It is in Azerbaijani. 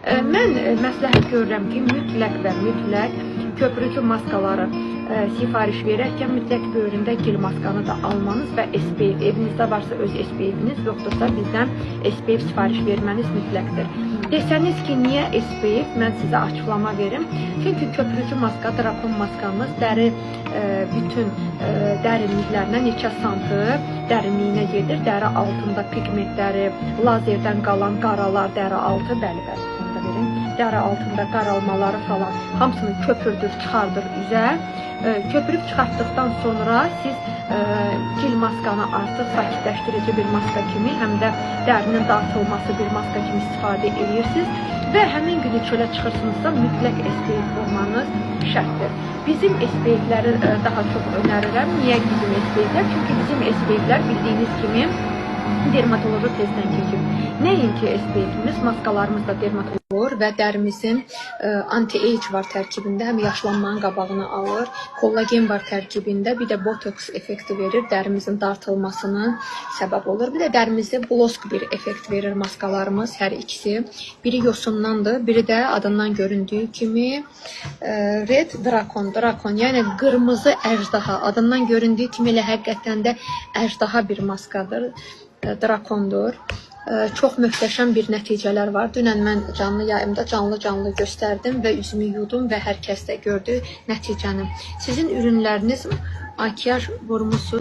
Mən məsləhət görürəm ki, mütləq və mütləq köpürücü maskaları sifariş verərkən mütləq böyründə gil maskanı da almanız və SPF, evinizdə varsa öz SPF-iniz, yoxdursa bizdən SPF sifariş verməniz mütləqdir. Desəniz ki, niyə SPF? Mən sizə açıqlama verim. Çünki köpürücü maska, drakon maskamız bütün dərinliklərinə neçə santı dərinliyinə gedir. Dəri altında pigmentləri, lazerdən qalan qaralar, dəri altı, bəli, dəri altında qaralmaları falan hamısını köpürdür, çıxardır üzə. Köpürüb çıxartdıqdan sonra siz gil maskanı artıq sakitləşdirici bir maska kimi, həm də dərinin dağıtılması bir maska kimi istifadə edirsiniz və həmin günü çölə çıxırsınızsa mütləq SPF vurmanız şərtdir. Bizim SPF-ləri daha çox önərirəm. Niyə bizim SPF-lər? Çünki bizim SPF-lər bildiyiniz kimi dermatoloji testdən keçib. Nəinki SPF-imiz, maskalarımız da dermatoloji və dərimizin anti-age var tərkibində, həm yaşlanmanın qabağını alır, kollagen var tərkibində, bir də botoks effekti verir, dərimizin dartılmasına səbəb olur. Bir də dərimizdə blosk bir effekt verir maskalarımız, hər ikisi. Biri yosundandır, biri də adından göründüyü kimi red drakon, yəni qırmızı əjdaha, adından göründüyü kimi elə həqiqətən də əjdaha bir maskadır, drakondur. Çox möhtəşəm bir nəticələr var. Dünən mən canlı yayımda canlı göstərdim və üzümü yudum və hər kəs də gördü nəticəni. Sizin ürünləriniz makiyaj vurmusunuz.